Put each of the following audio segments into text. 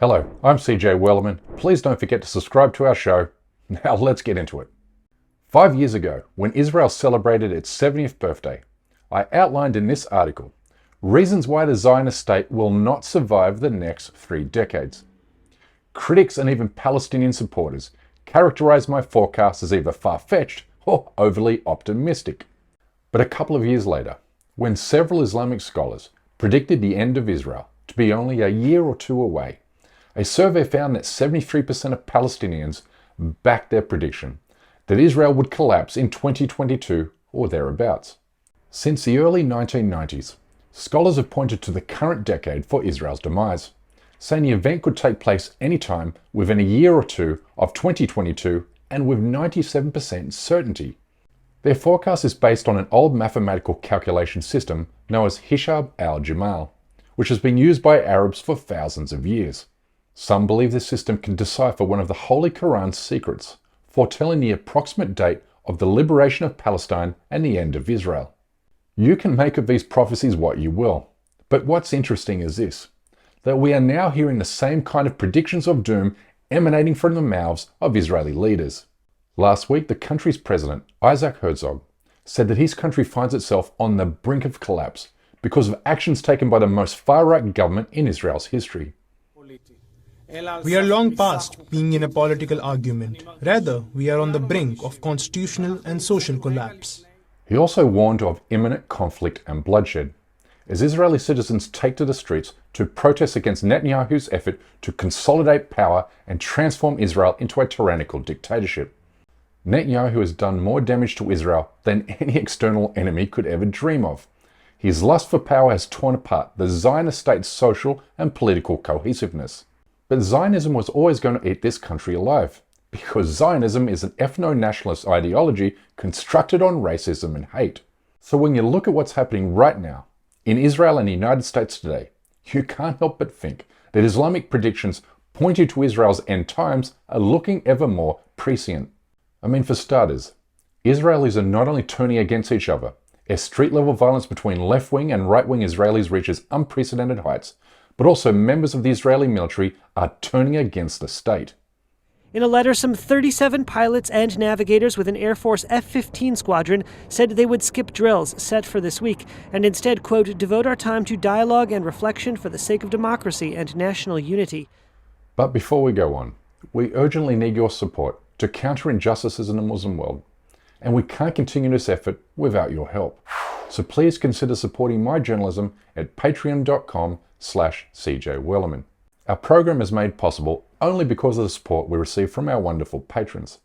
Hello, I'm CJ Wellerman. Please don't forget to subscribe to our show. Now let's get into it. 5 years ago, when Israel celebrated its 70th birthday, I outlined in this article reasons why the Zionist state will not survive the next 3 decades. Critics and even Palestinian supporters characterized my forecast as either far-fetched or overly optimistic. But a couple of years later, when several Islamic scholars predicted the end of Israel to be only a year or two away, a survey found that 73% of Palestinians backed their prediction that Israel would collapse in 2022 or thereabouts. Since the early 1990s, scholars have pointed to the current decade for Israel's demise, saying the event could take place anytime within a year or two of 2022 and with 97% certainty. Their forecast is based on an old mathematical calculation system known as Hishab al-Jamal, which has been used by Arabs for thousands of years. Some believe this system can decipher one of the Holy Quran's secrets, foretelling the approximate date of the liberation of Palestine and the end of Israel. You can make of these prophecies what you will, but what's interesting is this, that we are now hearing the same kind of predictions of doom emanating from the mouths of Israeli leaders. Last week, the country's president, Isaac Herzog, said that his country finds itself on the brink of collapse because of actions taken by the most far-right government in Israel's history. We are long past being in a political argument. Rather, we are on the brink of constitutional and social collapse. He also warned of imminent conflict and bloodshed, as Israeli citizens take to the streets to protest against Netanyahu's effort to consolidate power and transform Israel into a tyrannical dictatorship. Netanyahu has done more damage to Israel than any external enemy could ever dream of. His lust for power has torn apart the Zionist state's social and political cohesiveness. But Zionism was always going to eat this country alive, because Zionism is an ethno-nationalist ideology constructed on racism and hate. So when you look at what's happening right now, in Israel and the United States today, you can't help but think that Islamic predictions pointing to Israel's end times are looking ever more prescient. I mean, for starters, Israelis are not only turning against each other, as street-level violence between left-wing and right-wing Israelis reaches unprecedented heights, but also members of the Israeli military are turning against the state. In a letter, some 37 pilots and navigators with an Air Force F-15 squadron said they would skip drills set for this week and instead, quote, devote our time to dialogue and reflection for the sake of democracy and national unity. But before we go on, we urgently need your support to counter injustices in the Muslim world, and we can't continue this effort without your help. So please consider supporting my journalism at patreon.com/CJ Wellerman. Our program is made possible only because of the support we receive from our wonderful patrons.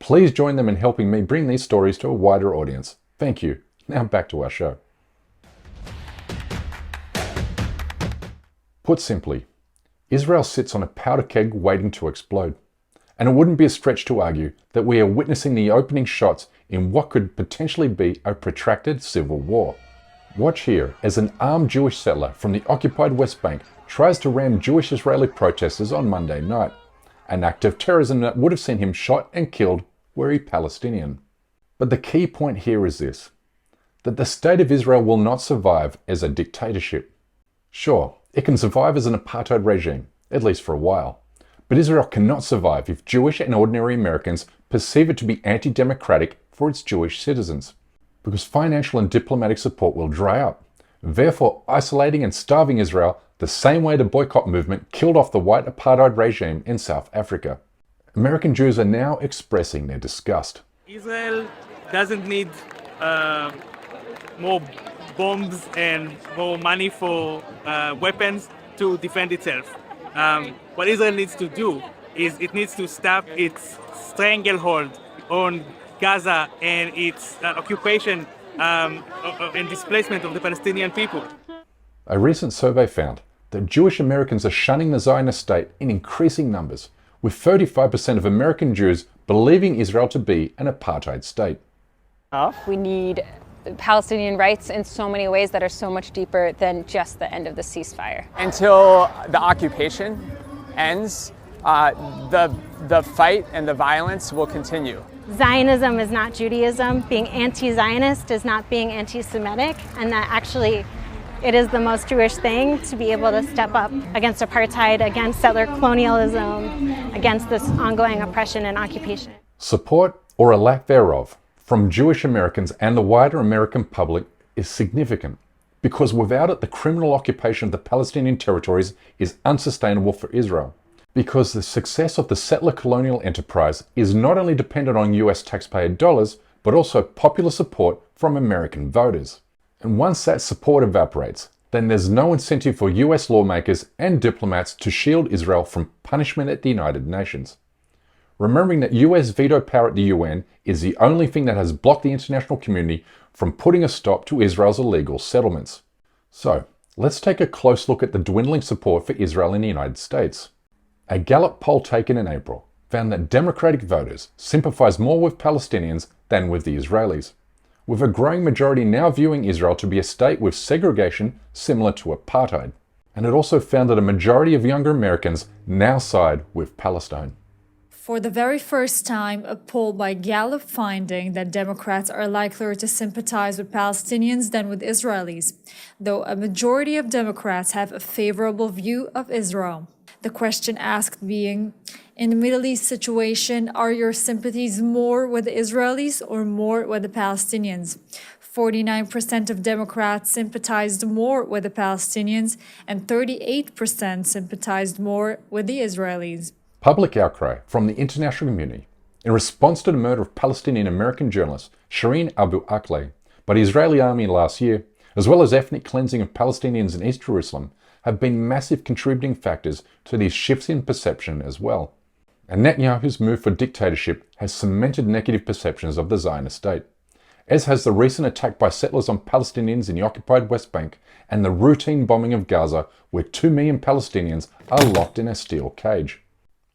Please join them in helping me bring these stories to a wider audience. Thank you. Now back to our show. Put simply, Israel sits on a powder keg waiting to explode. And it wouldn't be a stretch to argue that we are witnessing the opening shots in what could potentially be a protracted civil war. Watch here as an armed Jewish settler from the occupied West Bank tries to ram Jewish Israeli protesters on Monday night, an act of terrorism that would have seen him shot and killed were he Palestinian. But the key point here is this, that the state of Israel will not survive as a dictatorship. Sure, it can survive as an apartheid regime, at least for a while. But Israel cannot survive if Jewish and ordinary Americans perceive it to be anti-democratic for its Jewish citizens, because financial and diplomatic support will dry up, therefore isolating and starving Israel the same way the boycott movement killed off the white apartheid regime in South Africa. American Jews are now expressing their disgust. Israel doesn't need more bombs and more money for weapons to defend itself. What Israel needs to do is it needs to stop its stranglehold on Gaza and its occupation and displacement of the Palestinian people. A recent survey found that Jewish Americans are shunning the Zionist state in increasing numbers, with 35% of American Jews believing Israel to be an apartheid state. We need Palestinian rights in so many ways that are so much deeper than just the end of the ceasefire. Until the occupation ends, the fight and the violence will continue. Zionism is not Judaism. Being anti-Zionist is not being anti-Semitic, and that actually It is the most Jewish thing to be able to step up against apartheid, against settler colonialism, against this ongoing oppression and occupation. Support, or a lack thereof, from Jewish Americans and the wider American public is significant, because without it, the criminal occupation of the Palestinian territories is unsustainable for Israel. Because the success of the settler colonial enterprise is not only dependent on US taxpayer dollars, but also popular support from American voters. And once that support evaporates, then there's no incentive for US lawmakers and diplomats to shield Israel from punishment at the United Nations. Remembering that US veto power at the UN is the only thing that has blocked the international community from putting a stop to Israel's illegal settlements. So, let's take a close look at the dwindling support for Israel in the United States. A Gallup poll taken in April found that Democratic voters sympathize more with Palestinians than with the Israelis, with a growing majority now viewing Israel to be a state with segregation similar to apartheid. And it also found that a majority of younger Americans now side with Palestine. For the very first time, a poll by Gallup finding that Democrats are likelier to sympathize with Palestinians than with Israelis, though a majority of Democrats have a favorable view of Israel. The question asked being, in the Middle East situation, are your sympathies more with the Israelis or more with the Palestinians? 49% of Democrats sympathized more with the Palestinians and 38% sympathized more with the Israelis. Public outcry from the international community in response to the murder of Palestinian American journalist Shireen Abu Akleh by the Israeli army last year, as well as ethnic cleansing of Palestinians in East Jerusalem, have been massive contributing factors to these shifts in perception as well. And Netanyahu's move for dictatorship has cemented negative perceptions of the Zionist state, as has the recent attack by settlers on Palestinians in the occupied West Bank and the routine bombing of Gaza, where 2 million Palestinians are locked in a steel cage.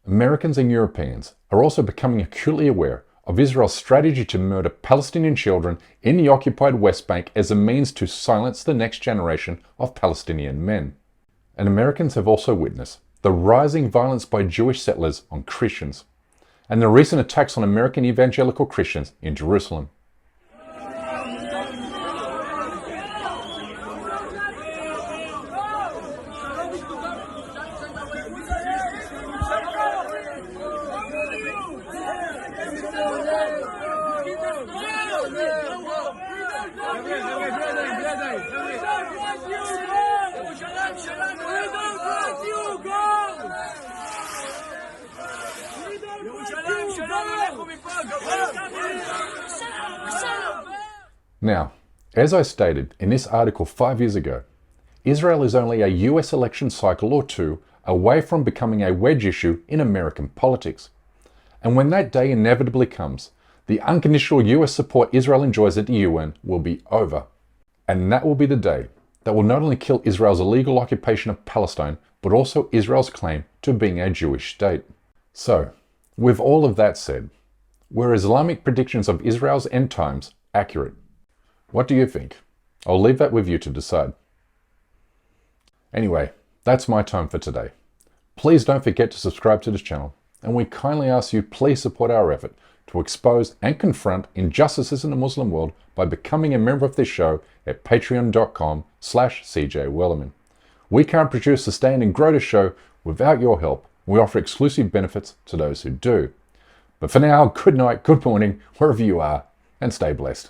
Americans and Europeans are also becoming acutely aware of Israel's strategy to murder Palestinian children in the occupied West Bank as a means to silence the next generation of Palestinian men. And Americans have also witnessed the rising violence by Jewish settlers on Christians, and the recent attacks on American evangelical Christians in Jerusalem. Now, as I stated in this article 5 years ago, Israel is only a US election cycle or two away from becoming a wedge issue in American politics. And when that day inevitably comes, the unconditional US support Israel enjoys at the UN will be over. And that will be the day that will not only kill Israel's illegal occupation of Palestine, but also Israel's claim to being a Jewish state. So, with all of that said, were Islamic predictions of Israel's end times accurate? What do you think? I'll leave that with you to decide. Anyway, that's my time for today. Please don't forget to subscribe to this channel, and we kindly ask you please support our effort to expose and confront injustices in the Muslim world by becoming a member of this show at patreon.com/CJWellerman. We can't produce, sustain and grow the show without your help. We offer exclusive benefits to those who do. But for now, good night, good morning, wherever you are, and stay blessed.